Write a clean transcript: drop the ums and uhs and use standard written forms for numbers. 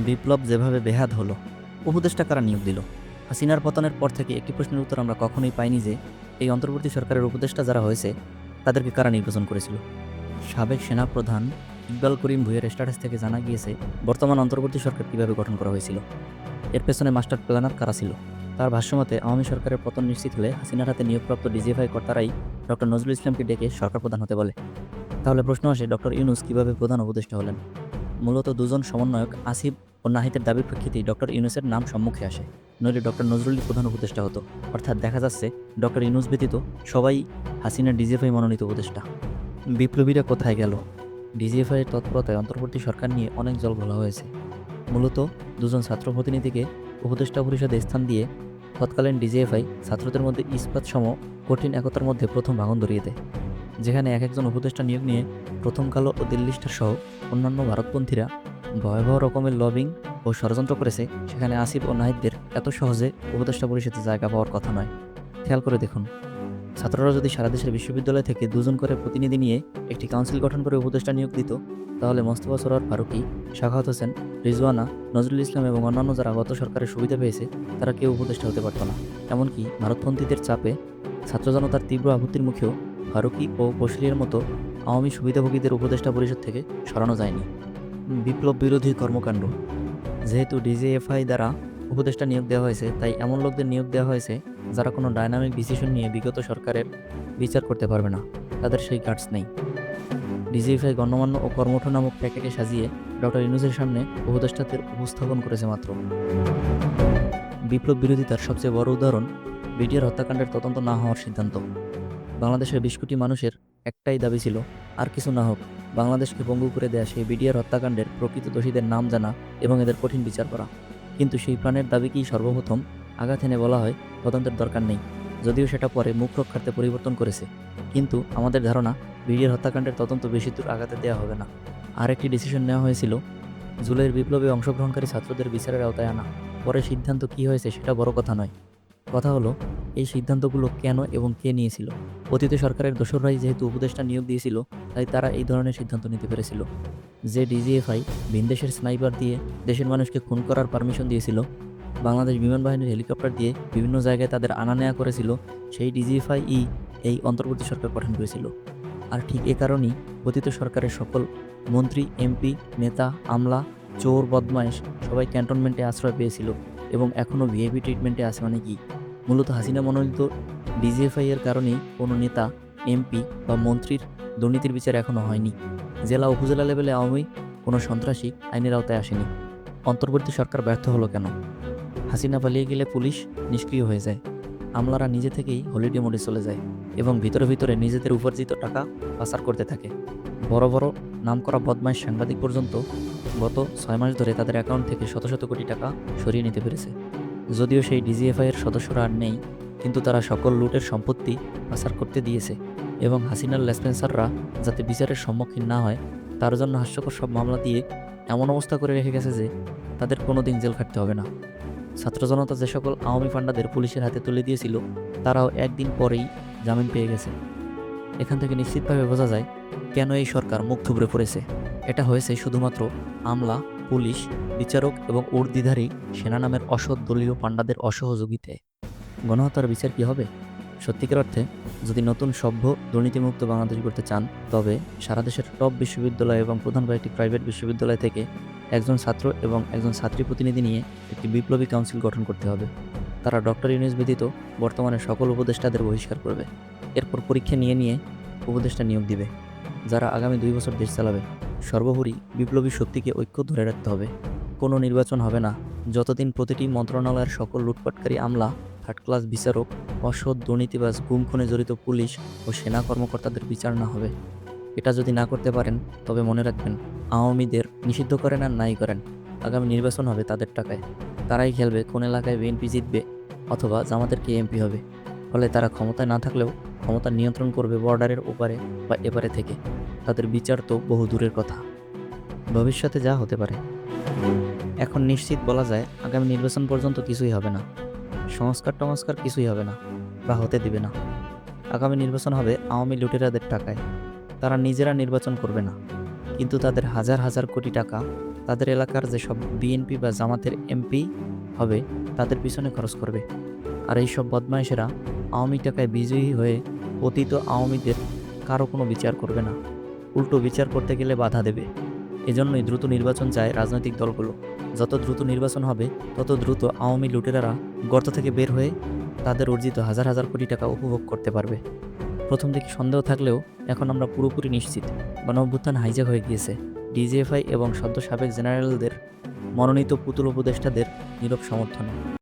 বিপ্লব যেভাবে বেহাত হলো, উপদেষ্টা কারা নিয়োগ দিল? হাসিনার পতনের পর থেকে একটি প্রশ্নের উত্তর আমরা কখনোই পাইনি যে এই অন্তর্বর্তী সরকারের উপদেষ্টা যারা হয়েছে তাদেরকে কারা নির্বাচন করেছিল। সাবেক সেনাপ্রধান ইকবাল করিম ভূঁইয়ার স্ট্যাটাস থেকে জানা গিয়েছে বর্তমান অন্তর্বর্তী সরকার কীভাবে গঠন করা হয়েছিল। এর পেছনে মাস্টার প্ল্যানার কারা ছিল। তার ভাষ্যমতে আওয়ামী সরকারের পতন নিশ্চিত হলে হাসিনার হাতে নিয়োগপ্রাপ্ত ডিজিএফআই কর্তারাই ডক্টর নজরুল ইসলামকে ডেকে সরকার প্রধান হতে বলে। তাহলে প্রশ্ন আসে, ডক্টর ইউনূস কীভাবে প্রধান উপদেষ্টা হলেন? মূলত দুজন সমন্বয়ক আসিফ ও নাহিদের দাবির প্রেক্ষিতেই ডক্টর ইউনূসের নাম সম্মুখে আসে, নইলে ডক্টর নজরুলই প্রধান উপদেষ্টা হতো। অর্থাৎ দেখা যাচ্ছে ডক্টর ইউনূস ব্যতীত সবাই হাসিনার ডিজিএফআই মনোনীত উপদেষ্টা। বিপ্লবীরা কোথায় গেল? ডিজিএফআই এর তৎপরতায় অন্তর্বর্তী সরকার নিয়ে অনেক জল ঘোলা হয়েছে। মূলত দুজন ছাত্র প্রতিনিধিকে উপদেষ্টা পরিষদে স্থান দিয়ে তৎকালীন ডিজিএফআই ছাত্রদের মধ্যে ইস্পাত সম কঠিন একতার মধ্যে প্রথম ভাঙন ধরিয়ে দেয়। যেখানে এক একজন উপদেষ্টা নিয়োগ নিয়ে প্রথম কালো ও দিল্লি স্টার সহ অন্যান্য ভারতপন্থীরা ভয়াবহ রকমের লবিং ও ষড়যন্ত্র করেছে, সেখানে আসিফ ও নাহিদদের এত সহজে উপদেষ্টা পরিষদে জায়গা পাওয়ার কথা নয়। খেয়াল করে দেখুন, ছাত্ররা যদি সারা দেশের বিশ্ববিদ্যালয় থেকে দুজন করে প্রতিনিধি নিয়ে একটি কাউন্সিল গঠন করে উপদেষ্টা নিয়োগ দিত, তাহলে মোস্তফা সরোয়ার ফারুকী, সাখাওয়াত হোসেন, রিজওয়ানা, নজরুল ইসলাম এবং অন্যান্য যারা গত সরকারের সুবিধা পেয়েছে তারা কেউ উপদেষ্টা হতে পারত না। এমনকি ভারতপন্থীদের চাপে ছাত্র জনতার তীব্র আপত্তির মুখেও ফারুকী ও বশিরের মতো আওয়ামী সুবিধাভোগীদের উপদেষ্টা পরিষদ থেকে সরানো যায়নি। বিপ্লব বিরোধী কর্মকাণ্ড। যেহেতু ডিজিএফআই দ্বারা উপদেষ্টা নিয়োগ দেওয়া হয়েছে, তাই এমন লোকদের নিয়োগ দেওয়া হয়েছে যারা কোনো ডায়নামিক ডিসিশন নিয়ে বিগত সরকারের বিচার করতে পারবে না, তাদের সেই গার্ডস নেই। ডিজিএফআই গণ্যমান্য ও কর্মঠ নামক প্যাকেটে সাজিয়ে ডক্টর ইউনূসের সামনে উপদেষ্টাদের উপস্থাপন করেছে মাত্র। বিপ্লব বিরোধিতার সবচেয়ে বড় উদাহরণ বিডিআর হত্যাকাণ্ডের তদন্ত না হওয়ার সিদ্ধান্ত। বাংলাদেশের 20 কোটি মানুষের একটাই দাবি ছিল, আর কিছু না হোক, বাংলাদেশকে পঙ্গু করে দেয়া সেই বিডিআর হত্যাকাণ্ডের প্রকৃত দোষীদের নাম জানা এবং এদের কঠিন বিচার করা। কিন্তু সেই প্রাণের দাবিকেই সর্বপ্রথম আঘাত এনে বলা হয় তদন্তের দরকার নেই, যদিও সেটা পরে মুখ রক্ষার্থে পরিবর্তন করেছে। কিন্তু আমাদের ধারণা, বিডিআর হত্যাকাণ্ডের তদন্ত বেশি দূর আগাতে দেওয়া হবে না। আরেকটি ডিসিশন নেওয়া হয়েছিল জুলাইয়ের বিপ্লবে অংশগ্রহণকারী ছাত্রদের বিচারের আওতায় আনা। পরে সিদ্ধান্ত কী হয়েছে সেটা বড় কথা নয়, কথা হলো এই সিদ্ধান্তগুলো কেন এবং কে নিয়েছিল। অতীতে সরকারের দোসররাই যেহেতু উপদেষ্টা নিয়োগ দিয়েছিল, তাই তারা এই ধরনের সিদ্ধান্ত নিতে পেরেছিল। যে ডিজিএফআই ভিনদেশের স্নাইপার দিয়ে দেশের মানুষকে খুন করার পারমিশন দিয়েছিল, বাংলাদেশ বিমান বাহিনীর হেলিকপ্টার দিয়ে বিভিন্ন জায়গায় তাদের আনা নেওয়া করেছিল, সেই ডিজিএফআই এই অন্তর্বর্তী সরকার গঠন করেছিল। আর ঠিক এ কারণেই অতীত সরকারের সকল মন্ত্রী, এমপি, নেতা, আমলা, চোর, বদমাইশ সবাই ক্যান্টনমেন্টে আশ্রয় পেয়েছিল এবং এখনও ভিআইপি ট্রিটমেন্টে আছে। মানে কি, মূলত হাসিনা মনোনীত ডিজিএফআই এর কারণেই কোনো নেতা, এমপি বা মন্ত্রীর দুর্নীতির বিচার এখনও হয়নি। জেলা উপজেলা লেভেলে আওয়ামী কোনো সন্ত্রাসী আইনের আওতায় আসেনি। অন্তর্বর্তী সরকার ব্যর্থ হলো কেন? হাসিনা পালিয়ে গেলে পুলিশ নিষ্ক্রিয় হয়ে যায়, আমলারা নিজে থেকেই হলিডে মোডে চলে যায় এবং ভিতরে ভিতরে নিজেদের উপার্জিত টাকা পাচার করতে থাকে। বড় বড় নামকরা বদমাইশ সাংবাদিক পর্যন্ত গত 6 মাস ধরে তাদের অ্যাকাউন্ট থেকে শত শত কোটি টাকা সরিয়ে নিতে পেরেছে। যদিও সেই ডিজিএফআই এর সদস্যরা আর নেই, কিন্তু তারা সকল লুটের সম্পত্তি পাচার করতে দিয়েছে এবং হাসিনার লেসপেন্সাররা যাতে বিচারের সম্মুখীন না হয় তার জন্য হাস্যকর সব মামলা দিয়ে এমন অবস্থা করে রেখে গেছে যে তাদের কোনো দিন জেল খাটতে হবে না। ছাত্র জনতা যে সকল আওয়ামী ফান্ডাদের পুলিশের হাতে তুলে দিয়েছিল, তারাও একদিন পরেই জামিন পেয়ে গেছে। এখান থেকে নিশ্চিতভাবে বোঝা যায় কেন এই সরকার মুখ থুবড়ে পড়েছে। এটা হয়েছে শুধুমাত্র আমলা, পুলিশ, বিচারক এবং উর্দিধারী সেনা নামের অসৎ দলীয় পান্ডাদের অসহযোগিতায়। গণহত্যার বিচার কি হবে? সত্যিকার অর্থে যদি নতুন সভ্য দুর্নীতিমুক্ত বাংলাদেশ গড়তে চান, তবে সারা দেশের টপ বিশ্ববিদ্যালয় এবং প্রধান কয়েকটি প্রাইভেট বিশ্ববিদ্যালয় থেকে একজন ছাত্র এবং একজন ছাত্রী প্রতিনিধি নিয়ে একটি বিপ্লবী কাউন্সিল গঠন করতে হবে। তারা ডক্টর ইউনূস ব্যতীত বর্তমানে সকল উপদেষ্টাদের বহিষ্কার করবে। এরপর পরীক্ষা নিয়ে নিয়ে উপদেষ্টা নিয়োগ দিবে, যারা আগামী 2 বছর দেশ চালাবে। সর্বোপরি বিপ্লবী শক্তিকে ঐক্য ধরে রাখতে হবে। কোনো নির্বাচন হবে না যতদিন প্রতিটি মন্ত্রণালয়ের সকল লুটপাটকারী আমলা, থার্ড ক্লাস বিচারক, অসৎ দুর্নীতিবাজ, গুম খুনে জড়িত পুলিশ ও সেনা কর্মকর্তাদের বিচার না হবে। এটা যদি না করতে পারেন, তবে মনে রাখবেন, আওয়ামীদের নিষিদ্ধ করেন আর নাই করেন, আগামী নির্বাচন হবে তাদের টাকায়। তারাই খেলবে কোন এলাকায় বিএনপি জিতবে অথবা জামাতের কে এমপি হবে। ফলে তারা ক্ষমতায় না থাকলেও ক্ষমতা নিয়ন্ত্রণ করবে বর্ডারের ওপারে বা এপারে থেকে। তাদের বিচার তো বহু দূরের কথা। ভবিষ্যতে যা হতে পারে, এখন নিশ্চিত বলা যায় আগামী নির্বাচন পর্যন্ত কিছুই হবে না। সংস্কার টমস্কার কিছুই হবে না বা হতে দিবে না। আগামী নির্বাচন হবে আওয়ামী লুটেরাদের টাকায়। তারা নিজেরা নির্বাচন করবে না, কিন্তু তাদের হাজার হাজার কোটি টাকা তাদের এলাকার যেসব বিএনপি বা জামাতের এমপি হবে তাদের পিছনে খরচ করবে। আর এইসব বদমাইশেরা আওয়ামী টাকায় বিজয়ী হয়ে পতিত আওয়ামীদের কারো কোনো বিচার করবে না, উল্টো বিচার করতে গেলে বাধা দেবে। এজন্যই দ্রুত নির্বাচন চায় রাজনৈতিক দলগুলো। যত দ্রুত নির্বাচন হবে তত দ্রুত আওয়ামী লুটেরারা গর্ত থেকে বের হয়ে তাদের অর্জিত হাজার হাজার কোটি টাকা উপভোগ করতে পারবে। প্রথম দিকে সন্দেহ থাকলেও এখন আমরা পুরোপুরি নিশ্চিত গণঅভ্যুত্থান হাইজ্যাক হয়ে গিয়েছে ডিজিএফআই এবং সদ্য সাবেক জেনারেলদের মনোনীত পুতুল উপদেষ্টাদের নীরব সমর্থনে।